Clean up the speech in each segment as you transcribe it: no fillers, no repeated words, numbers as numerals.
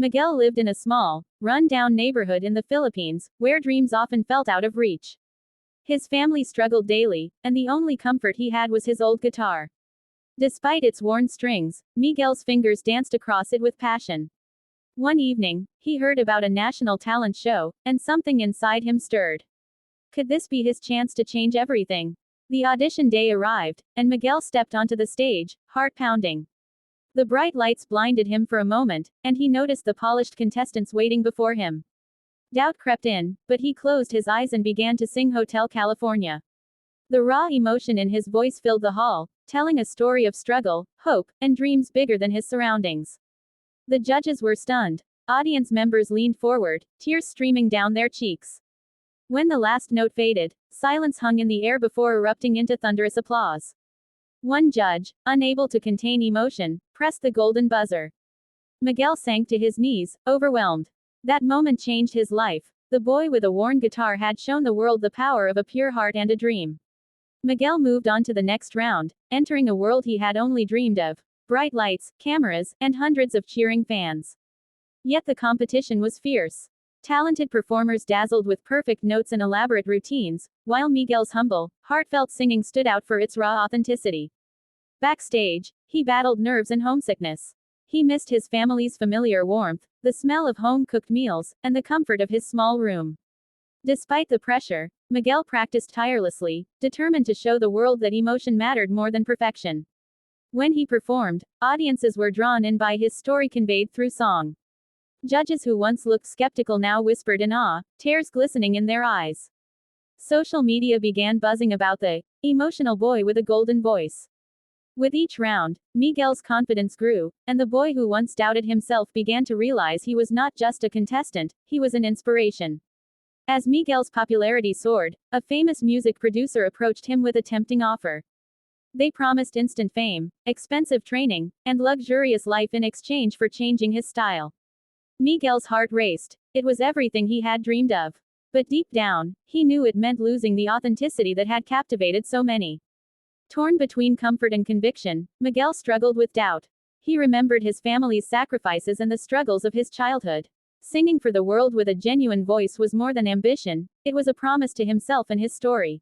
Miguel lived in a small, run-down neighborhood in the Philippines, where dreams often felt out of reach. His family struggled daily, and the only comfort he had was his old guitar. Despite its worn strings, Miguel's fingers danced across it with passion. One evening, he heard about a national talent show, and something inside him stirred. Could this be his chance to change everything? The audition day arrived, and Miguel stepped onto the stage, heart pounding. The bright lights blinded him for a moment, and he noticed the polished contestants waiting before him. Doubt crept in, but he closed his eyes and began to sing Hotel California. The raw emotion in his voice filled the hall, telling a story of struggle, hope, and dreams bigger than his surroundings. The judges were stunned. Audience members leaned forward, tears streaming down their cheeks. When the last note faded, silence hung in the air before erupting into thunderous applause. One judge, unable to contain emotion, pressed the golden buzzer. Miguel sank to his knees, overwhelmed. That moment changed his life. The boy with a worn guitar had shown the world the power of a pure heart and a dream. Miguel moved on to the next round, entering a world he had only dreamed of. Bright lights, cameras, and hundreds of cheering fans. Yet the competition was fierce. Talented performers dazzled with perfect notes and elaborate routines, while Miguel's humble, heartfelt singing stood out for its raw authenticity. Backstage, he battled nerves and homesickness. He missed his family's familiar warmth, the smell of home-cooked meals, and the comfort of his small room. Despite the pressure, Miguel practiced tirelessly, determined to show the world that emotion mattered more than perfection. When he performed, audiences were drawn in by his story conveyed through song. Judges who once looked skeptical now whispered in awe, tears glistening in their eyes. Social media began buzzing about the emotional boy with a golden voice. With each round, Miguel's confidence grew, and the boy who once doubted himself began to realize he was not just a contestant, he was an inspiration. As Miguel's popularity soared, a famous music producer approached him with a tempting offer. They promised instant fame, expensive training, and luxurious life in exchange for changing his style. Miguel's heart raced. It was everything he had dreamed of. But deep down, he knew it meant losing the authenticity that had captivated so many. Torn between comfort and conviction, Miguel struggled with doubt. He remembered his family's sacrifices and the struggles of his childhood. Singing for the world with a genuine voice was more than ambition, it was a promise to himself and his story.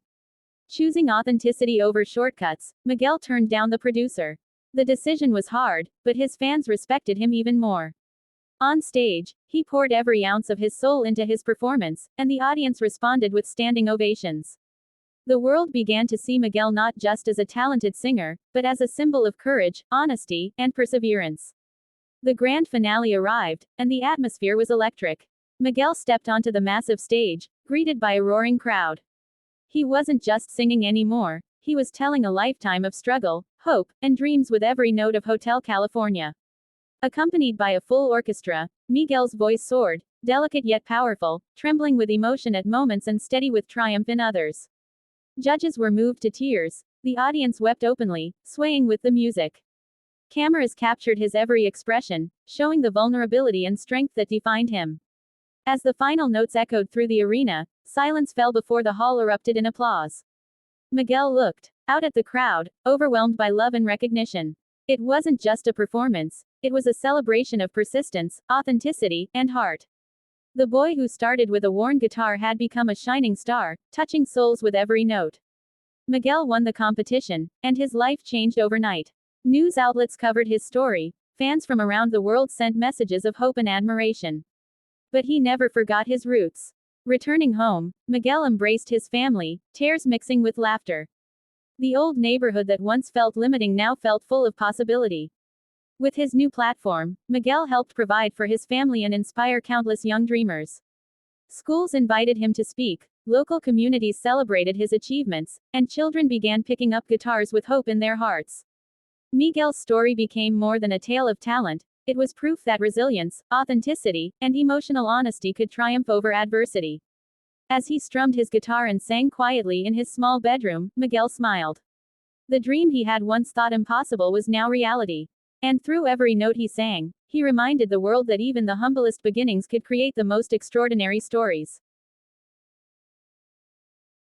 Choosing authenticity over shortcuts, Miguel turned down the producer. The decision was hard, but his fans respected him even more. On stage, he poured every ounce of his soul into his performance, and the audience responded with standing ovations. The world began to see Miguel not just as a talented singer, but as a symbol of courage, honesty, and perseverance. The grand finale arrived, and the atmosphere was electric. Miguel stepped onto the massive stage, greeted by a roaring crowd. He wasn't just singing anymore, he was telling a lifetime of struggle, hope, and dreams with every note of Hotel California. Accompanied by a full orchestra, Miguel's voice soared, delicate yet powerful, trembling with emotion at moments and steady with triumph in others. Judges were moved to tears. The audience wept openly, swaying with the music. Cameras captured his every expression, showing the vulnerability and strength that defined him. As the final notes echoed through the arena, silence fell before the hall erupted in applause. Miguel looked out at the crowd, overwhelmed by love and recognition. It wasn't just a performance, it was a celebration of persistence, authenticity, and heart. The boy who started with a worn guitar had become a shining star, touching souls with every note. Miguel won the competition, and his life changed overnight. News outlets covered his story, fans from around the world sent messages of hope and admiration. But he never forgot his roots. Returning home, Miguel embraced his family, tears mixing with laughter. The old neighborhood that once felt limiting now felt full of possibility. With his new platform, Miguel helped provide for his family and inspire countless young dreamers. Schools invited him to speak, local communities celebrated his achievements, and children began picking up guitars with hope in their hearts. Miguel's story became more than a tale of talent, it was proof that resilience, authenticity, and emotional honesty could triumph over adversity. As he strummed his guitar and sang quietly in his small bedroom, Miguel smiled. The dream he had once thought impossible was now reality. And through every note he sang, he reminded the world that even the humblest beginnings could create the most extraordinary stories.